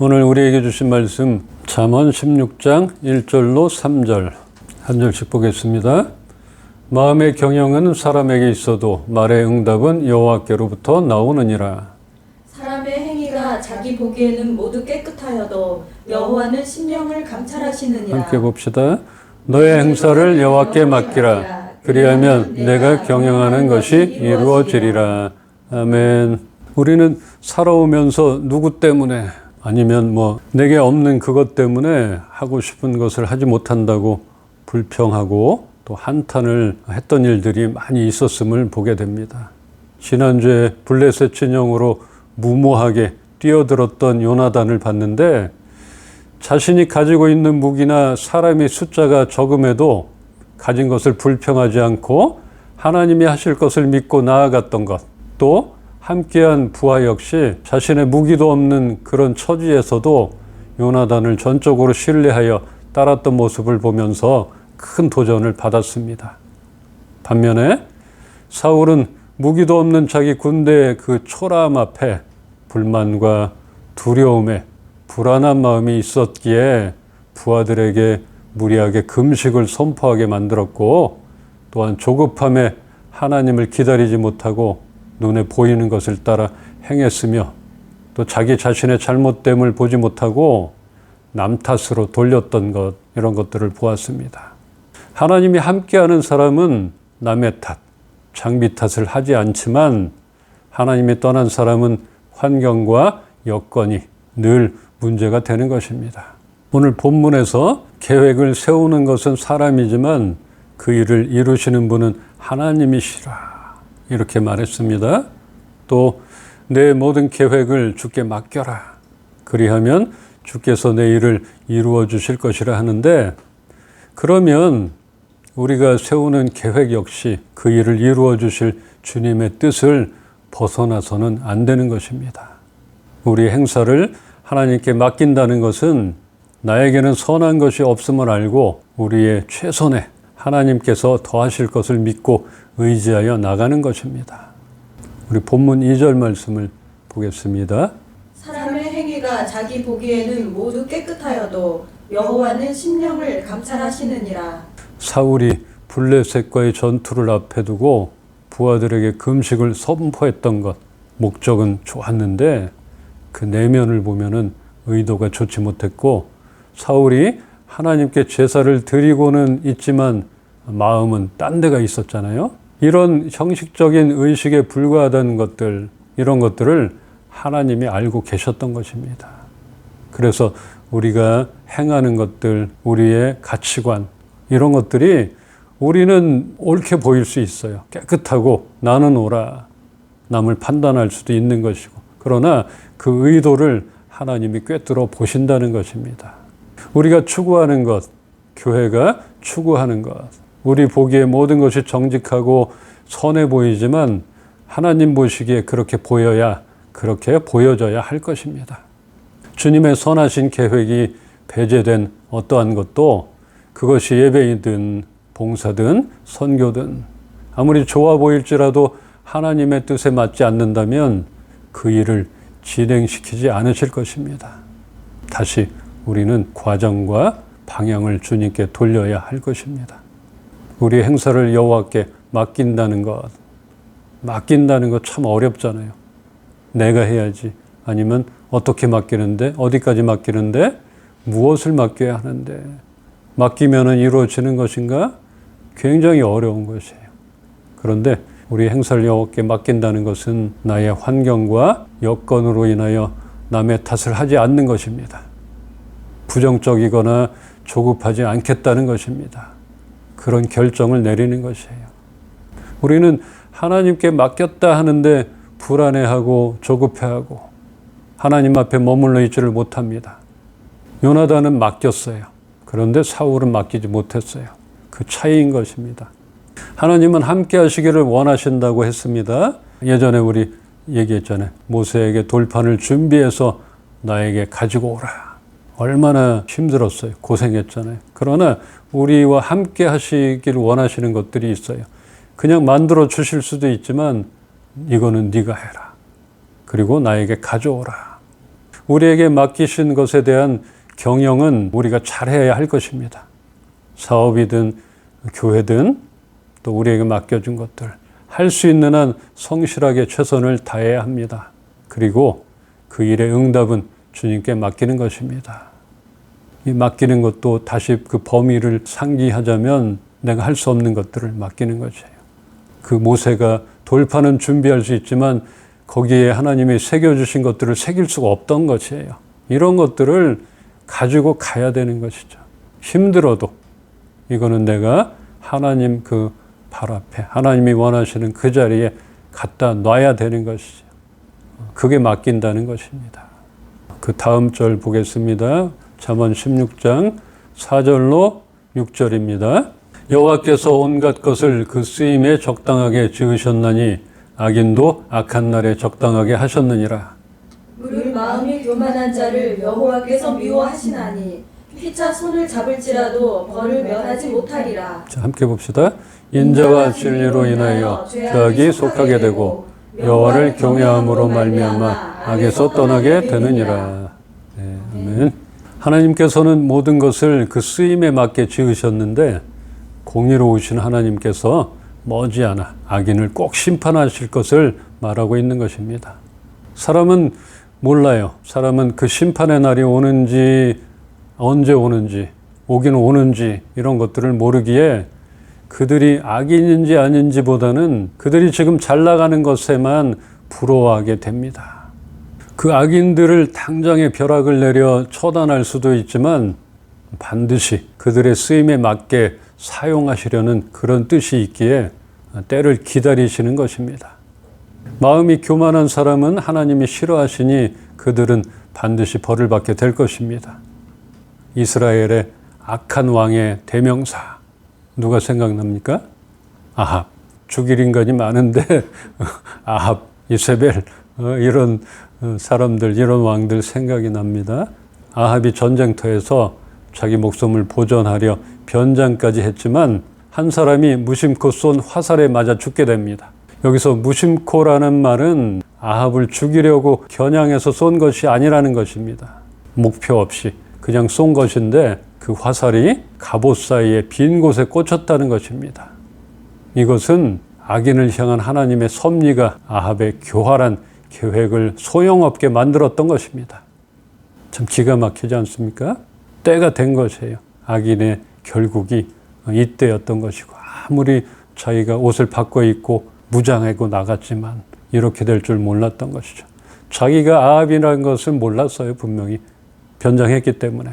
오늘 우리에게 주신 말씀 잠언 16장 1절로 3절 한 절씩 보겠습니다. 마음의 경영은 사람에게 있어도 말의 응답은 여호와께로부터 나오느니라. 사람의 행위가 자기 보기에는 모두 깨끗하여도 여호와는 심령을 감찰하시느니라. 함께 봅시다. 너의 행사를 여호와께 맡기라. 그리하면 내가 경영하는 것이 이루어지리라. 아멘. 우리는 살아오면서 누구 때문에 아니면 내게 없는 그것 때문에 하고 싶은 것을 하지 못한다고 불평하고 또 한탄을 했던 일들이 많이 있었음을 보게 됩니다. 지난주에 블레셋 진영으로 무모하게 뛰어들었던 요나단을 봤는데 자신이 가지고 있는 무기나 사람이 숫자가 적음에도 가진 것을 불평하지 않고 하나님이 하실 것을 믿고 나아갔던 것, 또 함께한 부하 역시 자신의 무기도 없는 그런 처지에서도 요나단을 전적으로 신뢰하여 따랐던 모습을 보면서 큰 도전을 받았습니다. 반면에 사울은 무기도 없는 자기 군대의 그 초라함 앞에 불만과 두려움에 불안한 마음이 있었기에 부하들에게 무리하게 금식을 선포하게 만들었고, 또한 조급함에 하나님을 기다리지 못하고 눈에 보이는 것을 따라 행했으며, 또 자기 자신의 잘못됨을 보지 못하고 남 탓으로 돌렸던 것, 이런 것들을 보았습니다. 하나님이 함께하는 사람은 남의 탓, 장비 탓을 하지 않지만 하나님이 떠난 사람은 환경과 여건이 늘 문제가 되는 것입니다. 오늘 본문에서 계획을 세우는 것은 사람이지만 그 일을 이루시는 분은 하나님이시라, 이렇게 말했습니다. 또 내 모든 계획을 주께 맡겨라. 그리하면 주께서 내 일을 이루어 주실 것이라 하는데, 그러면 우리가 세우는 계획 역시 그 일을 이루어 주실 주님의 뜻을 벗어나서는 안 되는 것입니다. 우리 행사를 하나님께 맡긴다는 것은 나에게는 선한 것이 없음을 알고 우리의 최선에 하나님께서 더하실 것을 믿고 의지하여 나가는 것입니다. 우리 본문 2절 말씀을 보겠습니다. 사람의 행위가 자기 보기에는 모두 깨끗하여도 여호와는 심령을 감찰하시느니라. 사울이 블레셋과의 전투를 앞에 두고 부하들에게 금식을 선포했던 것, 목적은 좋았는데 그 내면을 보면은 의도가 좋지 못했고, 사울이 하나님께 제사를 드리고는 있지만 마음은 딴 데가 있었잖아요. 이런 형식적인 의식에 불과하다는 것들, 이런 것들을 하나님이 알고 계셨던 것입니다. 그래서 우리가 행하는 것들, 우리의 가치관, 이런 것들이 우리는 옳게 보일 수 있어요. 깨끗하고 나는 옳아, 남을 판단할 수도 있는 것이고, 그러나 그 의도를 하나님이 꿰뚫어 보신다는 것입니다. 우리가 추구하는 것, 교회가 추구하는 것, 우리 보기에 모든 것이 정직하고 선해 보이지만 하나님 보시기에 그렇게 보여야, 그렇게 보여져야 할 것입니다. 주님의 선하신 계획이 배제된 어떠한 것도, 그것이 예배이든 봉사든 선교든 아무리 좋아 보일지라도 하나님의 뜻에 맞지 않는다면 그 일을 진행시키지 않으실 것입니다. 다시 우리는 과정과 방향을 주님께 돌려야 할 것입니다. 우리 행사를 여호와께 맡긴다는 것 참 어렵잖아요. 내가 해야지, 아니면 어떻게 맡기는데, 어디까지 맡기는데, 무엇을 맡겨야 하는데, 맡기면 이루어지는 것인가? 굉장히 어려운 것이에요. 그런데 우리 행사를 여호와께 맡긴다는 것은 나의 환경과 여건으로 인하여 남의 탓을 하지 않는 것입니다. 부정적이거나 조급하지 않겠다는 것입니다. 그런 결정을 내리는 것이에요. 우리는 하나님께 맡겼다 하는데 불안해하고 조급해하고 하나님 앞에 머물러 있지를 못합니다. 요나단은 맡겼어요. 그런데 사울은 맡기지 못했어요. 그 차이인 것입니다. 하나님은 함께 하시기를 원하신다고 했습니다. 예전에 우리 얘기했잖아요. 모세에게 돌판을 준비해서 나에게 가지고 오라. 얼마나 힘들었어요. 고생했잖아요. 그러나 우리와 함께 하시길 원하시는 것들이 있어요. 그냥 만들어 주실 수도 있지만 이거는 네가 해라. 그리고 나에게 가져오라. 우리에게 맡기신 것에 대한 경영은 우리가 잘해야 할 것입니다. 사업이든 교회든 또 우리에게 맡겨준 것들 할 수 있는 한 성실하게 최선을 다해야 합니다. 그리고 그 일의 응답은 주님께 맡기는 것입니다. 이 맡기는 것도 다시 그 범위를 상기하자면 내가 할 수 없는 것들을 맡기는 것이에요. 그 모세가 돌판은 준비할 수 있지만 거기에 하나님이 새겨주신 것들을 새길 수가 없던 것이에요. 이런 것들을 가지고 가야 되는 것이죠. 힘들어도 이거는 내가 하나님 그 발 앞에 하나님이 원하시는 그 자리에 갖다 놔야 되는 것이죠. 그게 맡긴다는 것입니다. 그 다음 절 보겠습니다. 잠언 16장 4절로 6절입니다. 여호와께서 온갖 것을 그 쓰임에 적당하게 지으셨나니 악인도 악한 날에 적당하게 하셨느니라. 우리 마음이 교만한 자를 여호와께서 미워하시나니 피차 손을 잡을지라도 벌을 면하지 못하리라. 자, 함께 봅시다. 인자와 진리로 인하여 죄악이 속하게 되고 여호와를 경외함으로 말미암아 악에서 떠나게 되느니라. 네, 아멘. 하나님께서는 모든 것을 그 쓰임에 맞게 지으셨는데 공의로우신 하나님께서 머지않아 악인을 꼭 심판하실 것을 말하고 있는 것입니다. 사람은 몰라요. 사람은 그 심판의 날이 오는지 언제 오는지 오긴 오는지 이런 것들을 모르기에 그들이 악인인지 아닌지보다는 그들이 지금 잘 나가는 것에만 부러워하게 됩니다. 그 악인들을 당장에 벼락을 내려 처단할 수도 있지만 반드시 그들의 쓰임에 맞게 사용하시려는 그런 뜻이 있기에 때를 기다리시는 것입니다. 마음이 교만한 사람은 하나님이 싫어하시니 그들은 반드시 벌을 받게 될 것입니다. 이스라엘의 악한 왕의 대명사 누가 생각납니까? 아합. 죽일 인간이 많은데 아합, 이세벨 이런 사람들, 이런 왕들 생각이 납니다. 아합이 전쟁터에서 자기 목숨을 보존하려 변장까지 했지만 한 사람이 무심코 쏜 화살에 맞아 죽게 됩니다. 여기서 무심코라는 말은 아합을 죽이려고 겨냥해서 쏜 것이 아니라는 것입니다. 목표 없이 그냥 쏜 것인데 그 화살이 갑옷 사이에 빈 곳에 꽂혔다는 것입니다. 이것은 악인을 향한 하나님의 섭리가 아합의 교활한 계획을 소용없게 만들었던 것입니다. 참 기가 막히지 않습니까? 때가 된 것이에요. 악인의 결국이 이때였던 것이고 아무리 자기가 옷을 바꿔 입고 무장하고 나갔지만 이렇게 될 줄 몰랐던 것이죠. 자기가 아합이라는 것을 몰랐어요. 분명히 변장했기 때문에.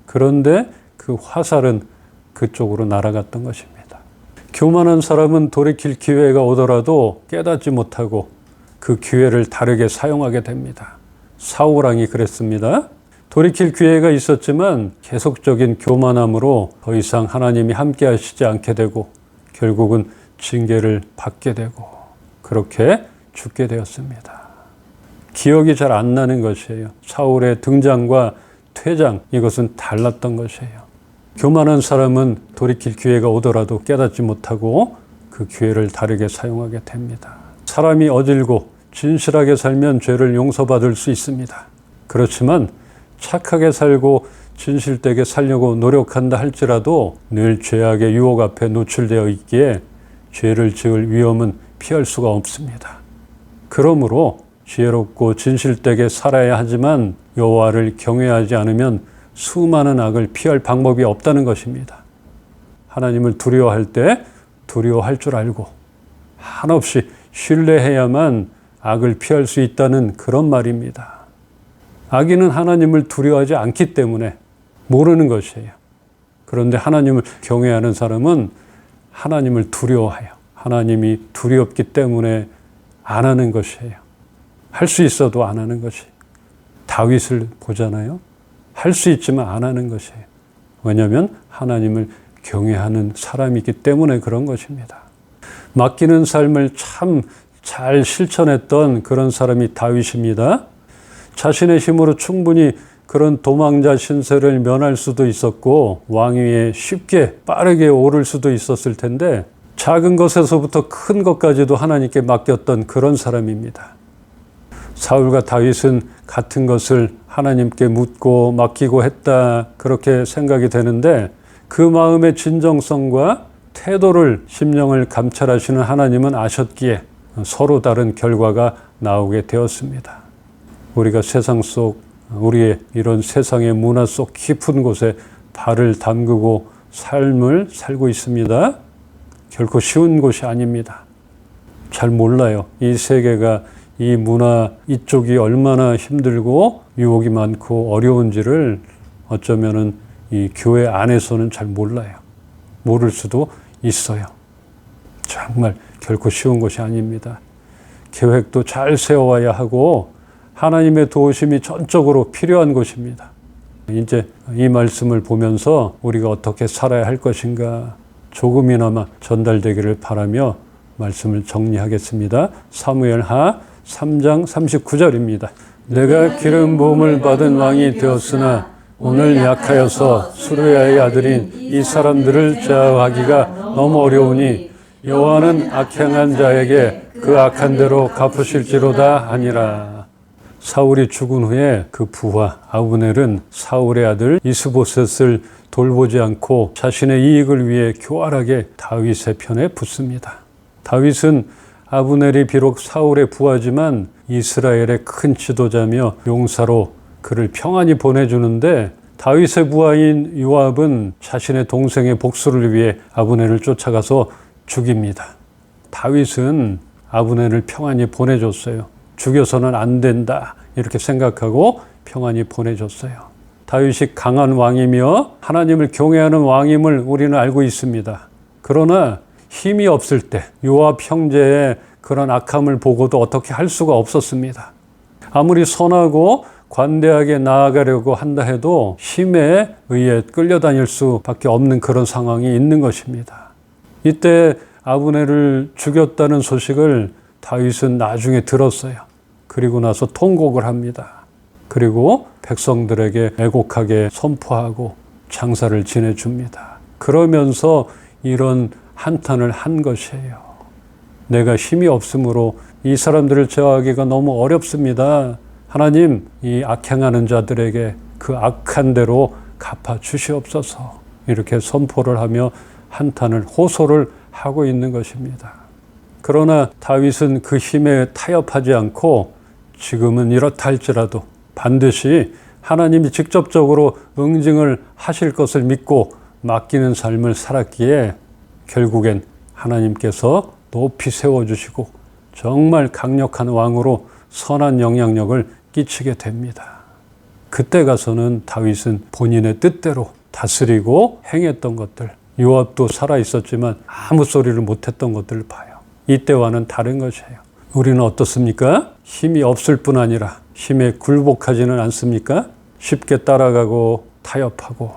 그런데 그 화살은 그쪽으로 날아갔던 것입니다. 교만한 사람은 돌이킬 기회가 오더라도 깨닫지 못하고 그 기회를 다르게 사용하게 됩니다. 사울 왕이 그랬습니다. 돌이킬 기회가 있었지만 계속적인 교만함으로 더 이상 하나님이 함께 하시지 않게 되고 결국은 징계를 받게 되고 그렇게 죽게 되었습니다. 기억이 잘 안 나는 것이에요. 사울의 등장과 퇴장, 이것은 달랐던 것이에요. 교만한 사람은 돌이킬 기회가 오더라도 깨닫지 못하고 그 기회를 다르게 사용하게 됩니다. 사람이 어질고 진실하게 살면 죄를 용서받을 수 있습니다. 그렇지만 착하게 살고 진실되게 살려고 노력한다 할지라도 늘 죄악의 유혹 앞에 노출되어 있기에 죄를 지을 위험은 피할 수가 없습니다. 그러므로 지혜롭고 진실되게 살아야 하지만 여호와를 경외하지 않으면 수많은 악을 피할 방법이 없다는 것입니다. 하나님을 두려워할 때 두려워할 줄 알고 한없이 신뢰해야만 악을 피할 수 있다는 그런 말입니다. 악인은 하나님을 두려워하지 않기 때문에 모르는 것이에요. 그런데 하나님을 경외하는 사람은 하나님을 두려워해요. 하나님이 두렵기 때문에 안 하는 것이에요. 할 수 있어도 안 하는 것이. 다윗을 보잖아요. 할 수 있지만 안 하는 것이에요. 왜냐하면 하나님을 경외하는 사람이기 때문에 그런 것입니다. 맡기는 삶을 참 잘 실천했던 그런 사람이 다윗입니다. 자신의 힘으로 충분히 그런 도망자 신세를 면할 수도 있었고 왕위에 쉽게 빠르게 오를 수도 있었을 텐데 작은 것에서부터 큰 것까지도 하나님께 맡겼던 그런 사람입니다. 사울과 다윗은 같은 것을 하나님께 묻고 맡기고 했다 그렇게 생각이 되는데 그 마음의 진정성과 태도를 심령을 감찰하시는 하나님은 아셨기에 서로 다른 결과가 나오게 되었습니다. 우리가 세상 속 우리의 이런 세상의 문화 속 깊은 곳에 발을 담그고 삶을 살고 있습니다. 결코 쉬운 곳이 아닙니다. 잘 몰라요. 이 세계가 이 문화 이쪽이 얼마나 힘들고 유혹이 많고 어려운지를 어쩌면은 이 교회 안에서는 잘 몰라요. 모를 수도 있어요. 정말 결코 쉬운 것이 아닙니다. 계획도 잘 세워야 하고 하나님의 도우심이 전적으로 필요한 것입니다. 이제 이 말씀을 보면서 우리가 어떻게 살아야 할 것인가 조금이나마 전달되기를 바라며 말씀을 정리하겠습니다. 사무엘하 3장 39절입니다. 내가 기름 부음을 받은 왕이 되었으나 오늘 약하여서 수르야의 아들인 이 사람들을 제어하기가 너무 어려우니 여호와는 악행한 자에게 그 악한 대로 갚으실지로다 하니라. 사울이 죽은 후에 그 부하 아브넬은 사울의 아들 이스보셋을 돌보지 않고 자신의 이익을 위해 교활하게 다윗의 편에 붙습니다. 다윗은 아브넬이 비록 사울의 부하지만 이스라엘의 큰 지도자며 용사로 그를 평안히 보내주는데 다윗의 부하인 요압은 자신의 동생의 복수를 위해 아브넬을 쫓아가서 죽입니다. 다윗은 아브넬을 평안히 보내줬어요. 죽여서는 안 된다 이렇게 생각하고 평안히 보내줬어요. 다윗이 강한 왕이며 하나님을 경외하는 왕임을 우리는 알고 있습니다. 그러나 힘이 없을 때 요압 형제의 그런 악함을 보고도 어떻게 할 수가 없었습니다. 아무리 선하고 관대하게 나아가려고 한다 해도 힘에 의해 끌려다닐 수밖에 없는 그런 상황이 있는 것입니다. 이때 아브넬을 죽였다는 소식을 다윗은 나중에 들었어요. 그리고 나서 통곡을 합니다. 그리고 백성들에게 애곡하게 선포하고 장사를 지내줍니다. 그러면서 이런 한탄을 한 것이에요. 내가 힘이 없으므로 이 사람들을 제어하기가 너무 어렵습니다. 하나님, 이 악행하는 자들에게 그 악한 대로 갚아 주시옵소서. 이렇게 선포를 하며 한탄을 호소를 하고 있는 것입니다. 그러나 다윗은 그 힘에 타협하지 않고 지금은 이렇다 할지라도 반드시 하나님이 직접적으로 응징을 하실 것을 믿고 맡기는 삶을 살았기에 결국엔 하나님께서 높이 세워주시고 정말 강력한 왕으로 선한 영향력을 끼치게 됩니다. 그때 가서는 다윗은 본인의 뜻대로 다스리고 행했던 것들, 요압도 살아있었지만 아무 소리를 못했던 것들을 봐요. 이때와는 다른 것이에요. 우리는 어떻습니까? 힘이 없을 뿐 아니라 힘에 굴복하지는 않습니까? 쉽게 따라가고 타협하고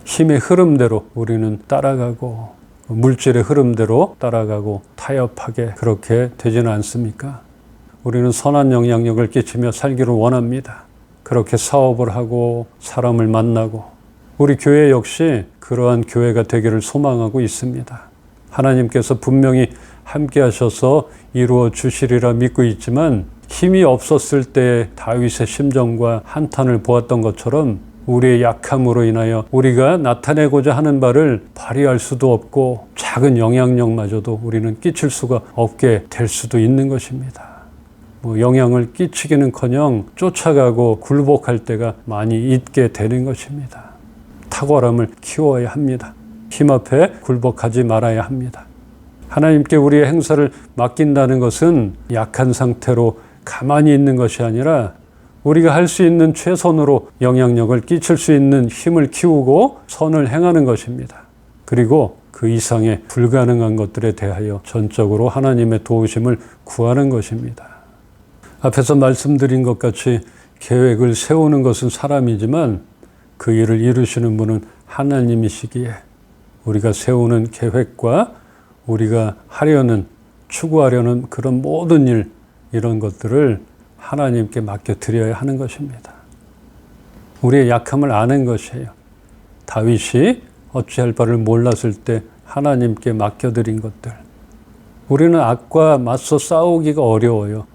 힘의 흐름대로 우리는 따라가고 물질의 흐름대로 따라가고 타협하게 그렇게 되지는 않습니까? 우리는 선한 영향력을 끼치며 살기를 원합니다. 그렇게 사업을 하고 사람을 만나고 우리 교회 역시 그러한 교회가 되기를 소망하고 있습니다. 하나님께서 분명히 함께 하셔서 이루어 주시리라 믿고 있지만 힘이 없었을 때 다윗의 심정과 한탄을 보았던 것처럼 우리의 약함으로 인하여 우리가 나타내고자 하는 바를 발휘할 수도 없고 작은 영향력마저도 우리는 끼칠 수가 없게 될 수도 있는 것입니다. 영향을 끼치기는커녕 쫓아가고 굴복할 때가 많이 있게 되는 것입니다. 탁월함을 키워야 합니다. 힘 앞에 굴복하지 말아야 합니다. 하나님께 우리의 행사를 맡긴다는 것은 약한 상태로 가만히 있는 것이 아니라 우리가 할 수 있는 최선으로 영향력을 끼칠 수 있는 힘을 키우고 선을 행하는 것입니다. 그리고 그 이상의 불가능한 것들에 대하여 전적으로 하나님의 도우심을 구하는 것입니다. 앞에서 말씀드린 것 같이 계획을 세우는 것은 사람이지만 그 일을 이루시는 분은 하나님이시기에 우리가 세우는 계획과 우리가 하려는 추구하려는 그런 모든 일 이런 것들을 하나님께 맡겨드려야 하는 것입니다. 우리의 약함을 아는 것이에요. 다윗이 어찌할 바를 몰랐을 때 하나님께 맡겨드린 것들. 우리는 악과 맞서 싸우기가 어려워요.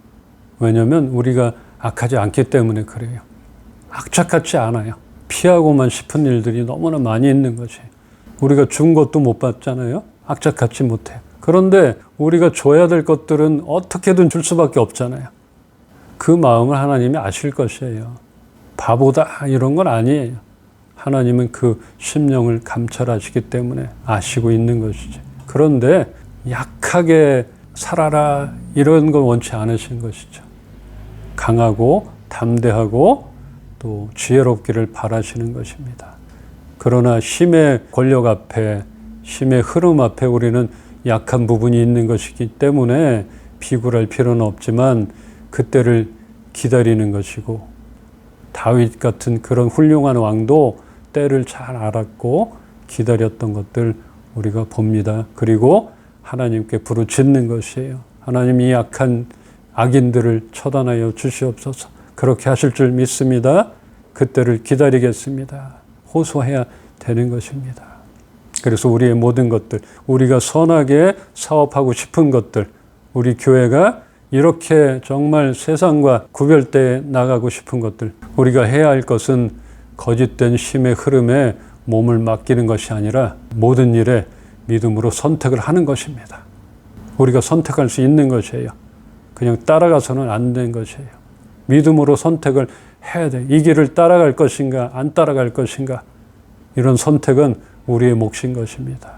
왜냐하면 우리가 악하지 않기 때문에 그래요. 악착같지 않아요. 피하고만 싶은 일들이 너무나 많이 있는 거지. 우리가 준 것도 못 받잖아요. 악착같이 못해요. 그런데 우리가 줘야 될 것들은 어떻게든 줄 수밖에 없잖아요. 그 마음을 하나님이 아실 것이에요. 바보다 이런 건 아니에요. 하나님은 그 심령을 감찰하시기 때문에 아시고 있는 것이지. 그런데 약하게 살아라 이런 건 원치 않으신 것이죠. 강하고 담대하고 또 지혜롭기를 바라시는 것입니다. 그러나 힘의 권력 앞에, 힘의 흐름 앞에 우리는 약한 부분이 있는 것이기 때문에 비굴할 필요는 없지만 그때를 기다리는 것이고, 다윗 같은 그런 훌륭한 왕도 때를 잘 알았고 기다렸던 것들 우리가 봅니다. 그리고 하나님께 부르짖는 것이에요. 하나님 이 약한 악인들을 처단하여 주시옵소서. 그렇게 하실 줄 믿습니다. 그때를 기다리겠습니다. 호소해야 되는 것입니다. 그래서 우리의 모든 것들, 우리가 선하게 사업하고 싶은 것들, 우리 교회가 이렇게 정말 세상과 구별되어 나가고 싶은 것들, 우리가 해야 할 것은 거짓된 힘의 흐름에 몸을 맡기는 것이 아니라 모든 일에 믿음으로 선택을 하는 것입니다. 우리가 선택할 수 있는 것이에요. 그냥 따라가서는 안 되는 것이에요. 믿음으로 선택을 해야 돼. 이 길을 따라갈 것인가 안 따라갈 것인가, 이런 선택은 우리의 몫인 것입니다.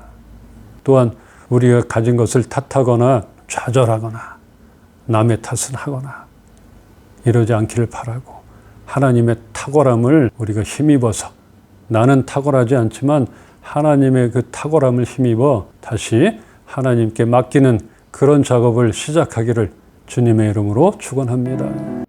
또한 우리가 가진 것을 탓하거나 좌절하거나 남의 탓은 하거나 이러지 않기를 바라고, 하나님의 탁월함을 우리가 힘입어서, 나는 탁월하지 않지만 하나님의 그 탁월함을 힘입어 다시 하나님께 맡기는 그런 작업을 시작하기를 주님의 이름으로 축원합니다.